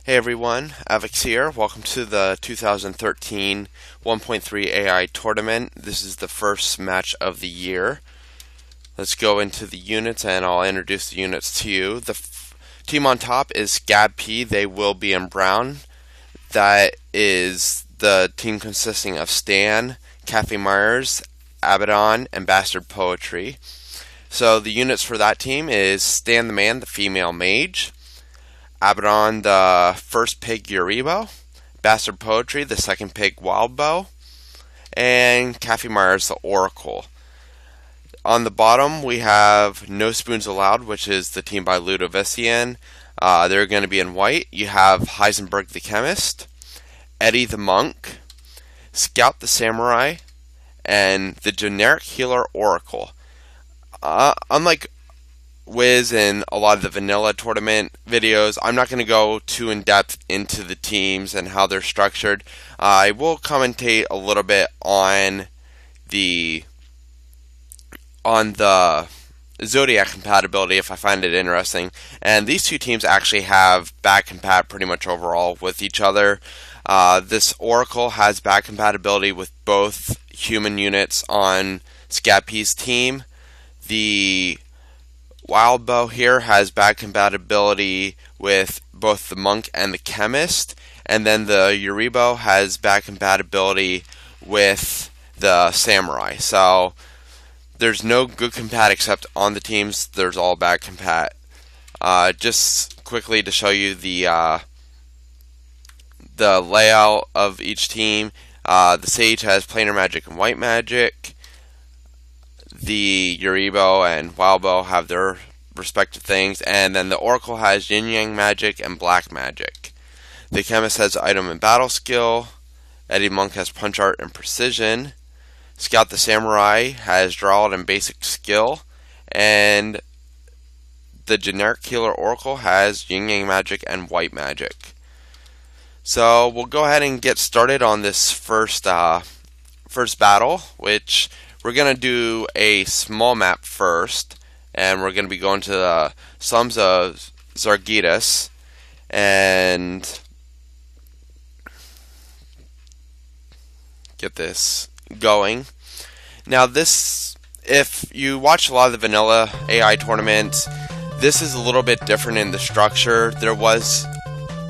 Hey everyone, Avix here. Welcome to the 2013 1.3 AI tournament. This is the first match of the year. Let's go into the units and I'll introduce the units to you. The team on top is SKAB-Pee. They will be in brown. That is the team consisting of Stann, Kaffe, Abaddon, and Bastard Poerty. So the units for that team is Stann the Man, the female mage, Abaddon, the first pig Uribo, Bastard Poerty, the second pig Wildbow, and Kaffe the Oracle. On the bottom, we have No Spoons Allowed, which is the team by Ludovician. They're going to be in white. You have Heisenberg the Chemist, Eddie the Monk, Scout the Samurai, and the generic healer Oracle. Unlike Wiz and a lot of the vanilla tournament videos, I'm not going to go too in depth into the teams and how they're structured. I will commentate a little bit on the Zodiac compatibility if I find it interesting. And these two teams actually have back compat pretty much overall with each other. This Oracle has back compatibility with both human units on SKAB-Pee's team. The Wildbow here has back compatibility with both the Monk and the Chemist, and then the Uribo has back compatibility with the Samurai. So there's no good compat except on the teams. There's all back compat. Just quickly to show you the layout of each team. The Sage has planar magic and white magic. The Uribo and Wildbow have their respective things, and then the Oracle has yin yang magic and black magic. The Chemist has item and battle skill. Eddie Monk has punch art and precision. Scout the Samurai has drawed and basic skill, and the generic healer Oracle has yin yang magic and white magic. So we'll go ahead and get started on this first battle, which we're going to do a small map first, and we're going to be going to the slums of Zargitas and get this going. Now this, if you watch a lot of the vanilla AI tournaments, this is a little bit different in the structure. There was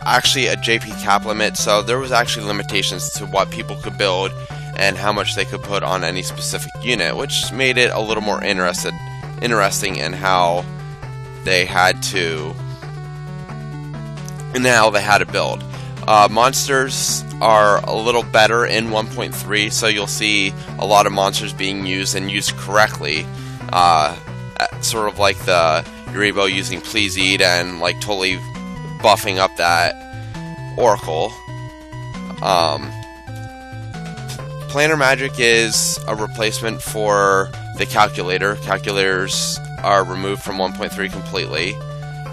actually a JP cap limit, so there was actually limitations to what people could build and how much they could put on any specific unit, which made it a little more interesting in how they had to build. Monsters are a little better in 1.3, so you'll see a lot of monsters being used and used correctly, sort of like the Uribo using Please Eat and like totally buffing up that Oracle. Planar magic is a replacement for the calculator. Calculators are removed from 1.3 completely.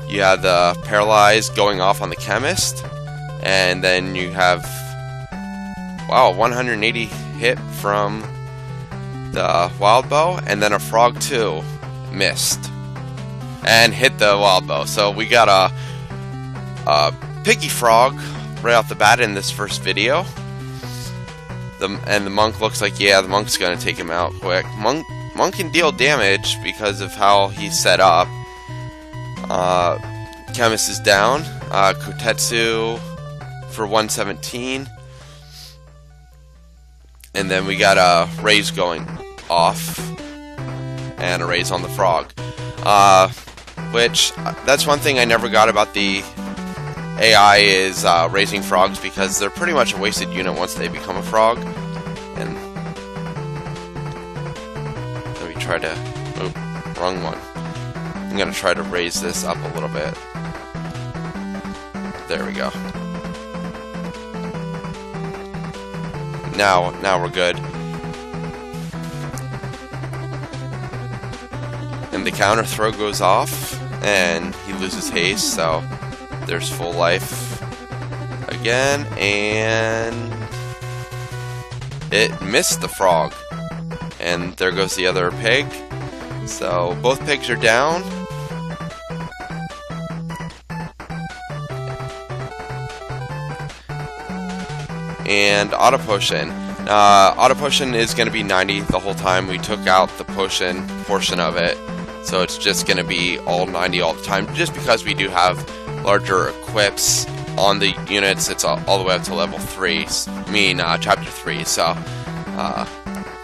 You have the paralyzed going off on the Chemist, and then you have 180 hit from the Wildbow, and then a Frog 2 missed and hit the Wildbow. So we got a Piggy Frog right off the bat in this first video. And the Monk looks like, the Monk's going to take him out quick. Monk can deal damage because of how he's set up. Chemist is down. Kotetsu for 117. And then we got a raise going off. And a raise on the Frog. Which, that's one thing I never got about the AI is raising frogs, because they're pretty much a wasted unit once they become a frog. And let me try to... oh, wrong one. I'm going to try to raise this up a little bit. There we go. Now we're good. And the counter throw goes off, and he loses haste, so there's full life again, and it missed the Frog. And there goes the other pig. So both pigs are down. and Auto Potion. Auto Potion is going to be 90 the whole time. We took out the potion portion of it, so it's just going to be all 90 all the time, just because we do have larger equips on the units. It's all the way up to level 3, chapter 3, so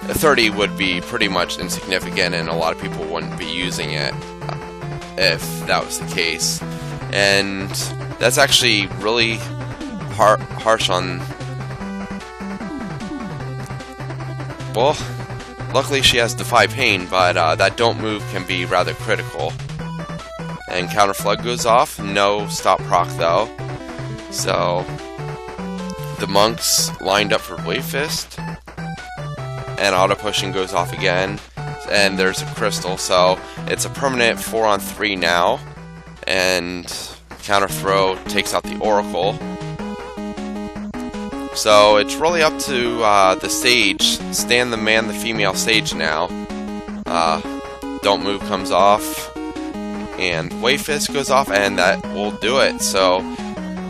30 would be pretty much insignificant, and a lot of people wouldn't be using it if that was the case. And that's actually really harsh on... Well, luckily she has Defy Pain, but that don't move can be rather critical. And Counter Flood goes off. No stop proc though. So the monks lined up for Wave Fist. And Auto Pushing goes off again. And there's a crystal, so it's a permanent 4-on-3 now. And Counter Throw takes out the Oracle. So it's really up to the sage. Stann the Man, the female sage now. Don't Move comes off. And Wave Fist goes off, and that will do it. So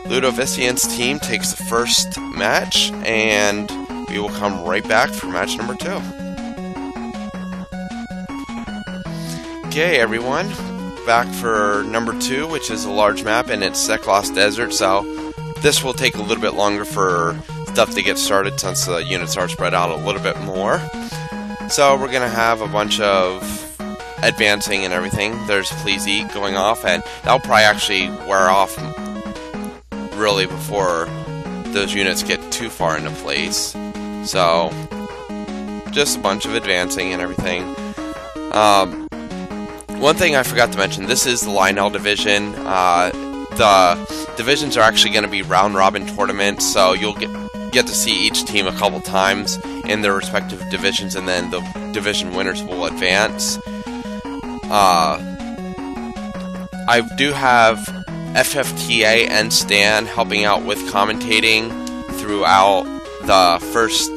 Ludovician's team takes the first match, and we will come right back for match number 2. Okay, everyone. Back for number 2, which is a large map, and it's Seklos Desert. So this will take a little bit longer for stuff to get started, since the units are spread out a little bit more. So we're gonna have a bunch of advancing and everything. There's Please Eat going off, and that'll probably actually wear off really before those units get too far into place. So just a bunch of advancing and everything. One thing I forgot to mention, this is the Lionel Division. The divisions are actually going to be round robin tournaments, so you'll get to see each team a couple times in their respective divisions, and then the division winners will advance. I do have FFTA and Stann helping out with commentating throughout the first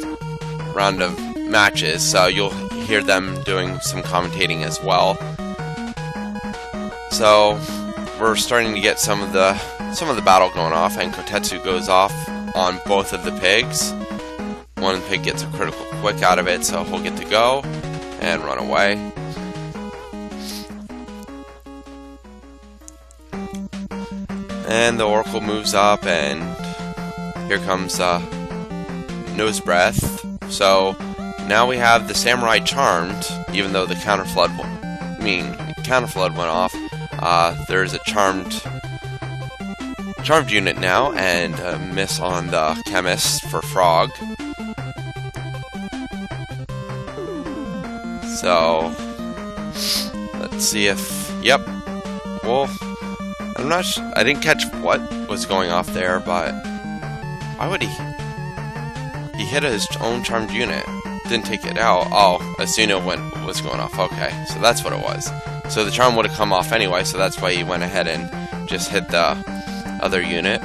round of matches, so you'll hear them doing some commentating as well. So we're starting to get some of the battle going off, and Kotetsu goes off on both of the pigs. One pig gets a critical quick out of it, so he'll get to go and run away. And the Oracle moves up, and here comes Nose Breath. So now we have the Samurai Charmed, even though the Counter Flood went off. There's a charmed unit now, and a miss on the Chemist for Frog. So let's see if... Yep. Well, I'm not sure. I didn't catch what was going off there, but why would he? He hit his own charmed unit. Didn't take it out. Oh, Asuna was going off. Okay, so that's what it was. So the charm would have come off anyway, so that's why he went ahead and just hit the other unit.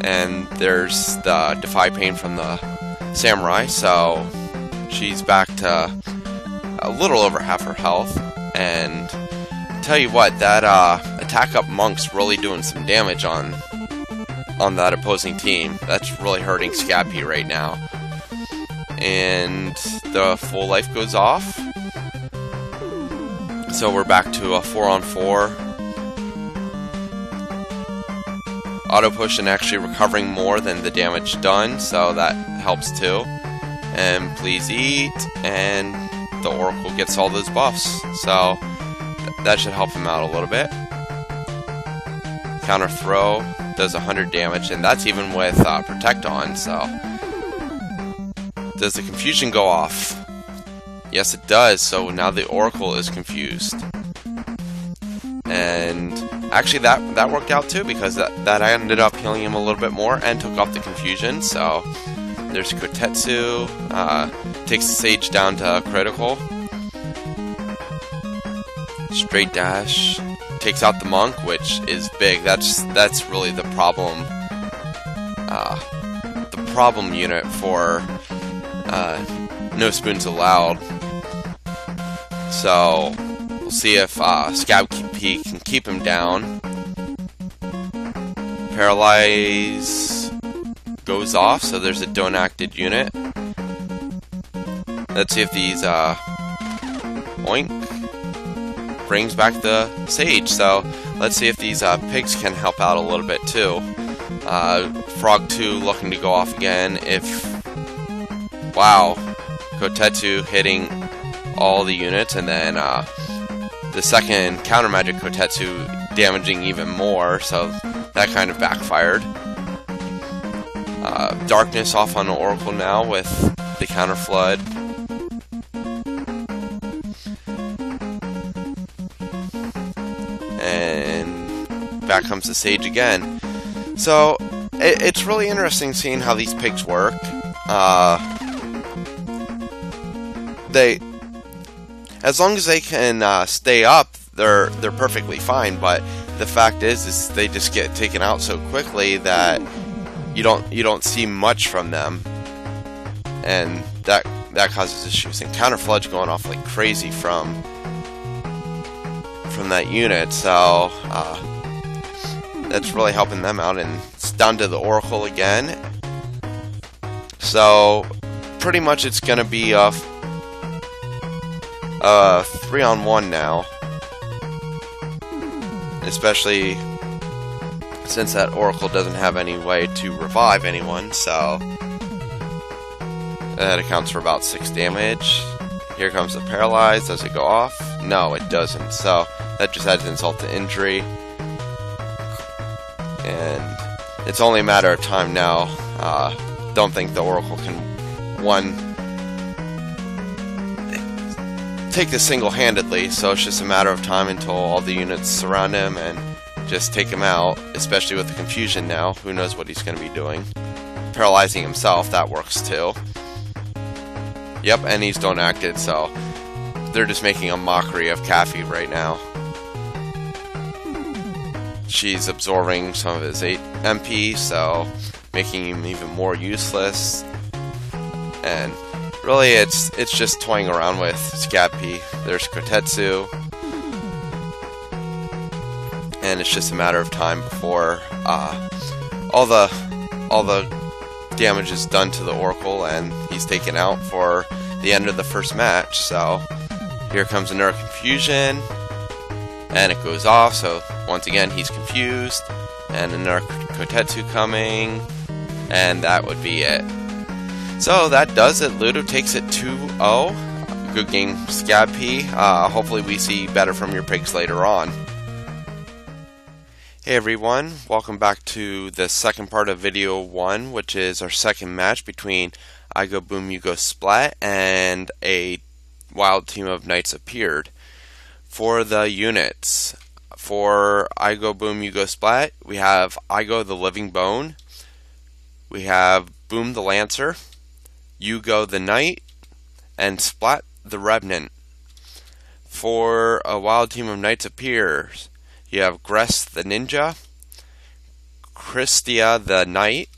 And there's the Defy Pain from the Samurai, so she's back to a little over half her health. And tell you what, that attack up monk's really doing some damage on that opposing team. That's really hurting SKAB-Pee right now. And the full life goes off. So we're back to a 4-on-4. Auto Push and actually recovering more than the damage done, so that helps too. And Please Eat, and the Oracle gets all those buffs, so that should help him out a little bit. Counter Throw does 100 damage, and that's even with Protect on, so... Does the Confusion go off? Yes, it does, so now the Oracle is confused. And actually that worked out too, because that ended up healing him a little bit more and took off the Confusion, so... There's Kotetsu, takes the Sage down to critical. Straight dash, takes out the Monk, which is big. That's really the problem. The problem unit for No Spoons Allowed. So we'll see if SKAB-Pee can keep him down. Paralyze goes off, so there's a don't acted unit. Let's see if these oink brings back the sage. So let's see if these pigs can help out a little bit too. Frog 2 looking to go off again. Wow, Kotetsu hitting all the units, and then the second counter magic Kotetsu damaging even more, so that kind of backfired. Darkness off on Oracle now with the counter flood. And back comes the sage again. So it's really interesting seeing how these pigs work. As long as they can stay up, they're perfectly fine. But the fact is they just get taken out so quickly that you don't see much from them, and that causes issues. And counter flood's going off like crazy from that unit, so that's really helping them out. And it's down to the Oracle again. So pretty much it's gonna be a 3-on-1 now, especially since that Oracle doesn't have any way to revive anyone, so that accounts for about 6 damage. Here comes the paralyzed. Does it go off? No, it doesn't, so that just adds insult to injury. And it's only a matter of time now. Don't think the Oracle can take this single-handedly, so it's just a matter of time until all the units surround him and just take him out, especially with the confusion now. Who knows what he's going to be doing. Paralyzing himself, that works too. Yep, and he's don't acted, so they're just making a mockery of Kaffe right now. She's absorbing some of his 8 MP, so making him even more useless. And really, it's just toying around with SKAB-Pee. There's Kotetsu, and it's just a matter of time before all the damage is done to the Oracle, and he's taken out for the end of the first match. So here comes another confusion, and it goes off. So once again, he's confused, and another Kotetsu coming, and that would be it. So that does it. Ludo takes it 2-0. Good game, SKAB-Pee. Hopefully we see better from your pigs later on. Hey everyone, welcome back to the second part of video 1, which is our second match between I Go Boom You Go Splat and a wild team of knights appeared. For the units, for I Go Boom You Go Splat, we have I Go the Living Bone, we have Boom the Lancer, You Go the Knight, and Splat the Revenant. For a wild team of knights appears, you have Gress the Ninja, Christia the Knight,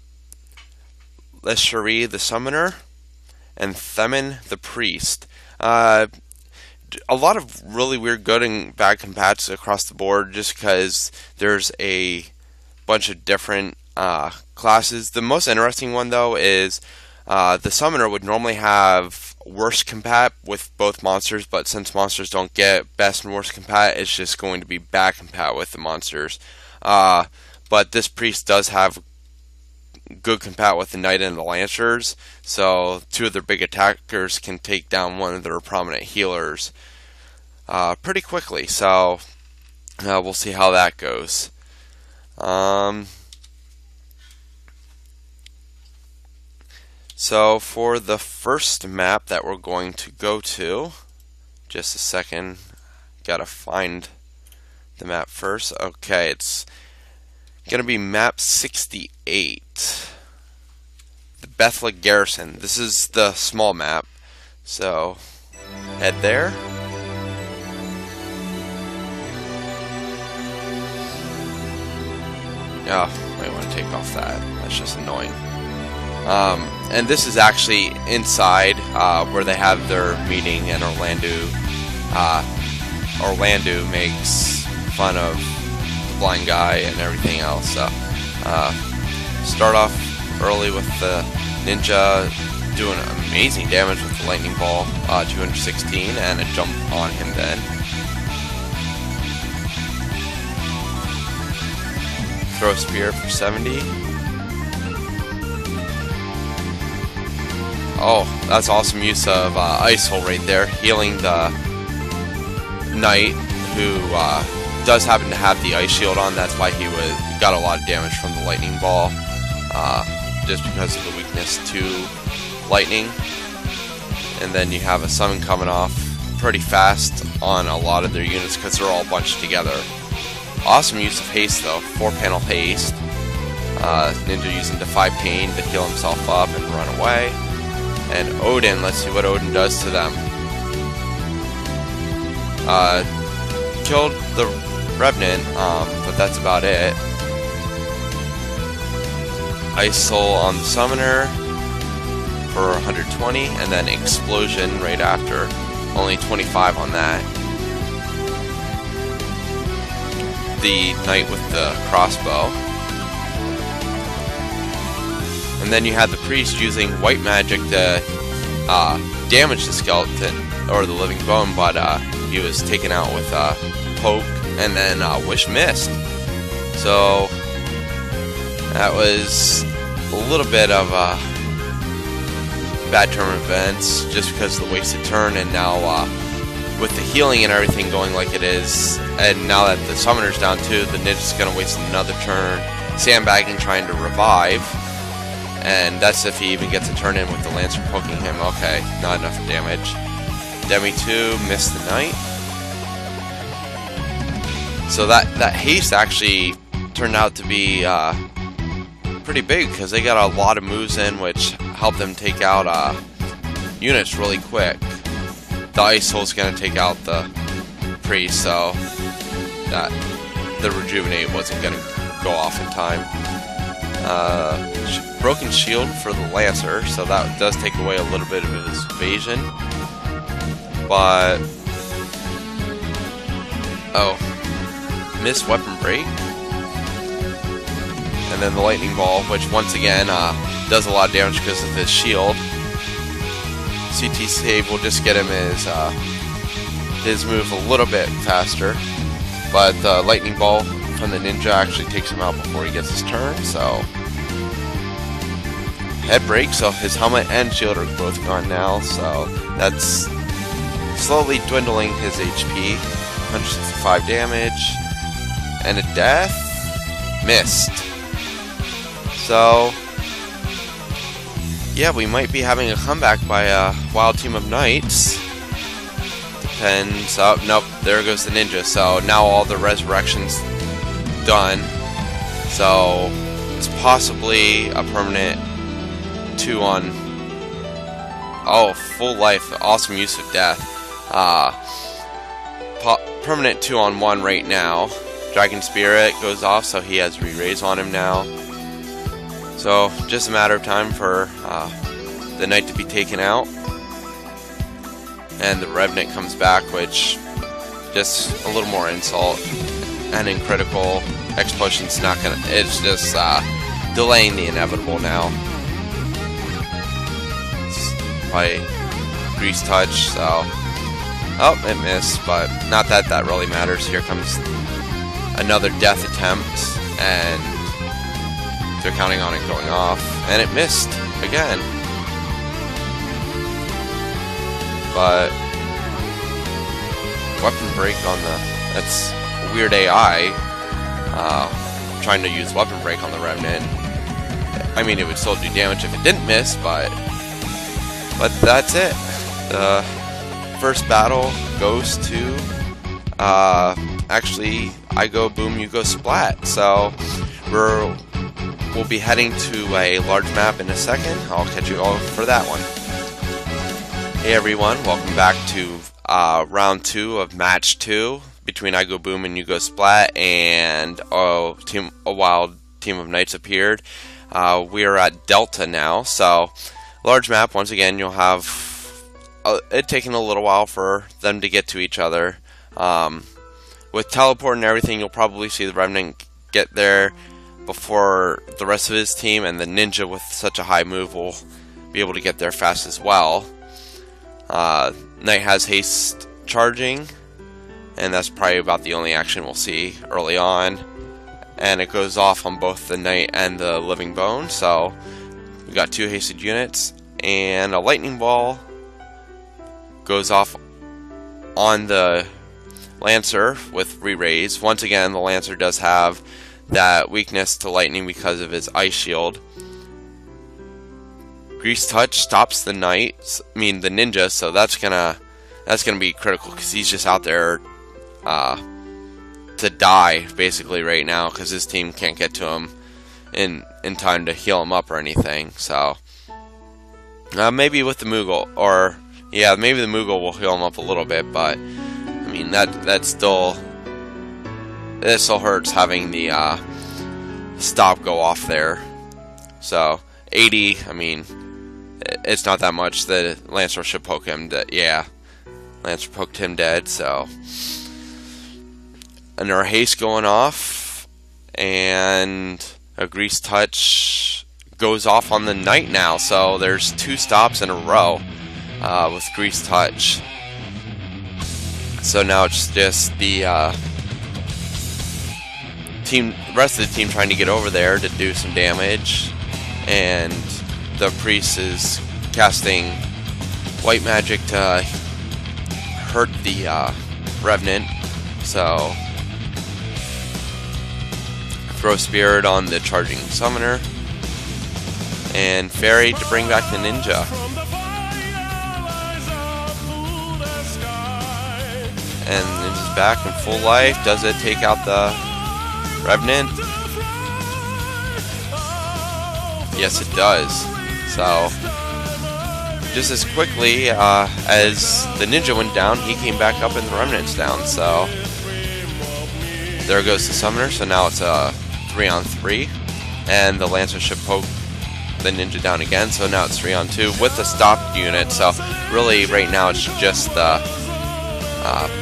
Lesherie the Summoner, and Themin the Priest. A lot of really weird good and bad combats across the board just because there's a bunch of different classes. The most interesting one, though, is the Summoner would normally have worst compat with both monsters, but since monsters don't get best and worst compat, it's just going to be bad compat with the monsters. But this Priest does have good compat with the Knight and the Lancers, so 2 of their big attackers can take down one of their prominent healers pretty quickly, so we'll see how that goes. So for the first map that we're going to go to, just a second, gotta find the map first. Okay, it's gonna be map 68, the Bethla Garrison. This is the small map, so head there. Oh, might want to take off that. That's just annoying. And this is actually inside where they have their meeting, and Orlando makes fun of the blind guy and everything else. So start off early with the ninja, doing amazing damage with the lightning ball, 216, and a jump on him then. Throw a spear for 70. Oh, that's awesome use of Ice Hole right there, healing the knight who does happen to have the ice shield on. That's why he got a lot of damage from the lightning ball, just because of the weakness to lightning. And then you have a summon coming off pretty fast on a lot of their units because they're all bunched together. Awesome use of haste though, 4-panel haste. Ninja using Defy Pain to heal himself up and run away. And Odin, let's see what Odin does to them. Killed the Revenant, but that's about it. Ice Soul on the Summoner for 120, and then Explosion right after. Only 25 on that. The Knight with the crossbow. And then you had the Priest using white magic to damage the skeleton, or the living bone, but he was taken out with Poke, and then Wish missed. So that was a little bit of bad turn events, just because of the wasted turn, and now with the healing and everything going like it is, and now that the summoner's down too, the ninja's gonna waste another turn sandbagging, trying to revive. And that's if he even gets a turn in with the Lancer poking him. Okay, not enough damage. Demi 2 missed the Knight. So that haste actually turned out to be pretty big, because they got a lot of moves in which helped them take out units really quick. The Ice Soul's going to take out the Priest, so that the Rejuvenate wasn't going to go off in time. Broken Shield for the Lancer, so that does take away a little bit of his evasion. But missed Weapon Break. And then the Lightning Ball, which once again does a lot of damage because of his shield. CT Save will just get him his move a little bit faster. But the Lightning Ball from the ninja actually takes him out before he gets his turn, so head break, so his helmet and shield are both gone now, so that's slowly dwindling his HP. 165 damage, and a death. Missed. So, yeah, we might be having a comeback by a wild team of knights. Depends. Oh, nope, there goes the ninja. So now all the resurrections done. So it's possibly a permanent 2 on. Oh, full life. Awesome use of death. Permanent 2 on 1 right now. Dragon Spirit goes off, so he has re-raise on him now. So just a matter of time for the knight to be taken out. And the Revenant comes back, which just a little more insult. And in critical, Explosion's not gonna. It's just delaying the inevitable now. By Grease Touch, so. Oh, it missed, but not that that really matters. Here comes another death attempt, and they're counting on it going off, and it missed again. But weapon break on the, that's weird AI trying to use weapon break on the Revenant. I mean, it would still do damage if it didn't miss, but that's it. The first battle goes to actually, I go boom, you go splat. So we'll be heading to a large map in a second. I'll catch you all for that one. Hey everyone, welcome back to round 2 of match 2 between I Go Boom and You Go Splat, and a wild team of knights appeared. We are at Delta now, so large map. Once again, you'll have it taking a little while for them to get to each other. With teleport and everything, you'll probably see the Revenant get there before the rest of his team, and the ninja with such a high move will be able to get there fast as well. Knight has haste charging, and that's probably about the only action we'll see early on. And it goes off on both the Knight and the Living Bone, so we got 2 hasted units. And a lightning ball goes off on the Lancer with re-raise. Once again, the Lancer does have that weakness to lightning because of his ice shield. Grease Touch stops the Knight, the ninja, so that's gonna be critical because he's just out there to die basically right now because his team can't get to him in time to heal him up or anything. So maybe with the Moogle, or yeah, maybe the Moogle will heal him up a little bit, but I mean that still hurts having the stop go off there. So 80, I mean, it's not that much. The Lancer should poke him dead. Yeah, Lancer poked him dead. So another haste going off, and a Grease Touch goes off on the Knight now. So there's 2 stops in a row with Grease Touch. So now it's just the rest of the team trying to get over there to do some damage, and the priest is casting white magic to hurt the Revenant. So throw Spirit on the charging summoner, and Fairy to bring back the ninja. And ninja's back in full life. Does it take out the Revenant? Yes, it does. So just as quickly as the ninja went down, he came back up and the Remnant's down. So there goes the summoner. So now it's a 3-on-3, and the Lancer should poke the ninja down again. So now it's 3-on-2 with the stop unit. So really, right now it's just the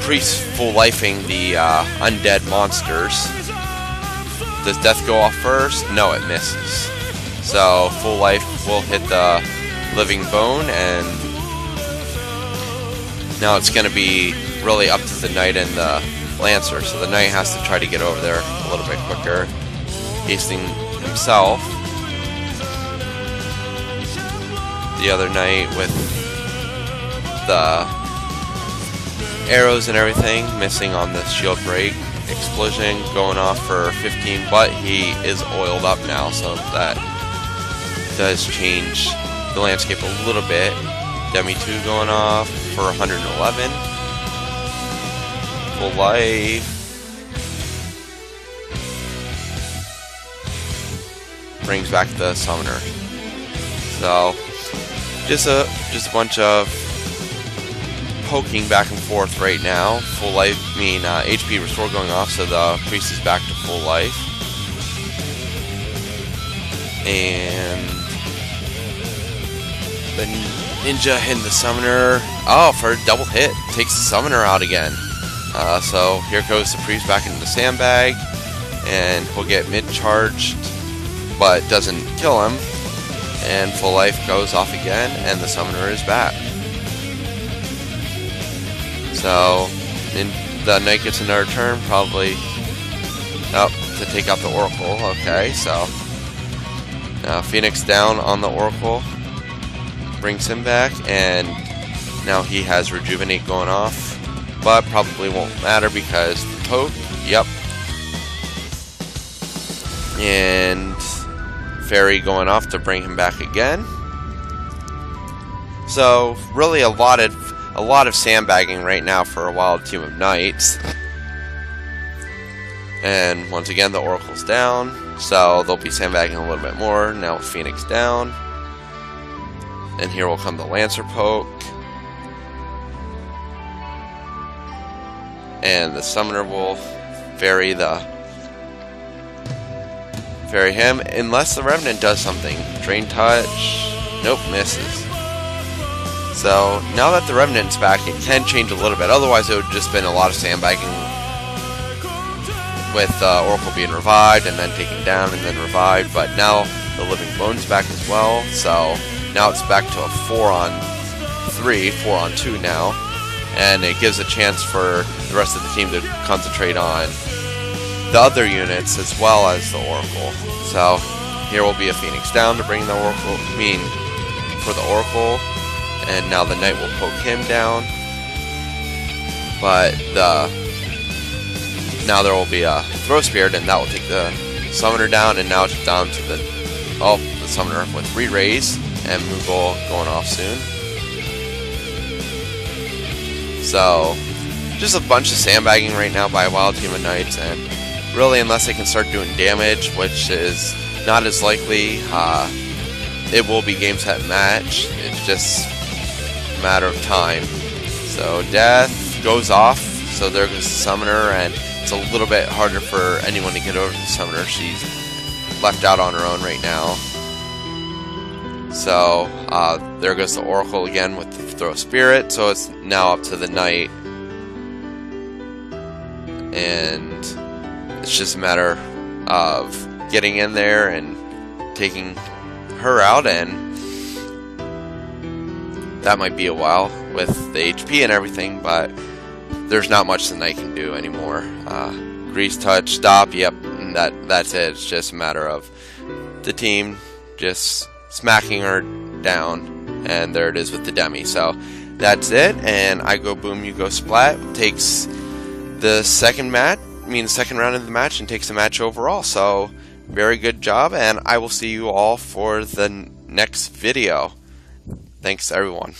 priest full lifing the undead monsters. Does death go off first? No, it misses. So full life will hit the Living Bone, and now it's going to be really up to the Knight and the Lancer. So the Knight has to try to get over there a little bit quicker, hasting himself. The other Knight with the arrows and everything missing on the shield break. Explosion going off for 15, but he is oiled up now, so that does change the landscape a little bit. Demi 2 going off for 111. Full life. Brings back the summoner. So just a bunch of poking back and forth right now. Full life, HP restore going off, so the priest is back to full life. And the ninja hitting the summoner. Oh, for a double hit. Takes the summoner out again. So here goes the priest back into the sandbag, and he'll get mid-charged, but doesn't kill him. And full life goes off again, and the summoner is back. So the Knight gets another turn, probably to take out the Oracle. Okay, so now Phoenix down on the Oracle, brings him back, and now he has Rejuvenate going off, but probably won't matter because the poke. Yep. And Fairy going off to bring him back again. So really a lot of sandbagging right now for a wild team of Knights. And once again, the Oracle's down, so they'll be sandbagging a little bit more. Now with Phoenix down. And here will come the Lancer poke. And the Summoner will vary him, unless the Revenant does something. Drain Touch. Nope, misses. So now that the Revenant's back, it can change a little bit. Otherwise, it would have just been a lot of sandbagging with Oracle being revived and then taken down and then revived, but now the Living Bone's back as well, so now it's back to a 4-on-3, 4-on-2 now, and it gives a chance for the rest of the team to concentrate on the other units as well as the Oracle. So here will be a Phoenix down to bring the Oracle, for the Oracle, and now the Knight will poke him down, but now there will be a Throw Spirit, and that will take the Summoner down, and now it's down to the Summoner with Re-Raise, and Moogle going off soon. So, just a bunch of sandbagging right now by a wild team of Knights, and really, unless they can start doing damage, which is not as likely, it will be game, set, match. It's just a matter of time. So, Death goes off, so there goes the Summoner, and it's a little bit harder for anyone to get over the Summoner. She's left out on her own right now. So, there goes the Oracle again with the Throw Spirit, so it's now up to the Knight. And it's just a matter of getting in there and taking her out, and that might be a while with the HP and everything, but there's not much the Knight can do anymore. Grease Touch, stop, yep, and that's it. It's just a matter of the team just smacking her down, and there it is with the Demi. So that's it, and I go boom, you go splat. Takes the second round of the match, and takes the match overall. So very good job, and I will see you all for the next video. Thanks everyone.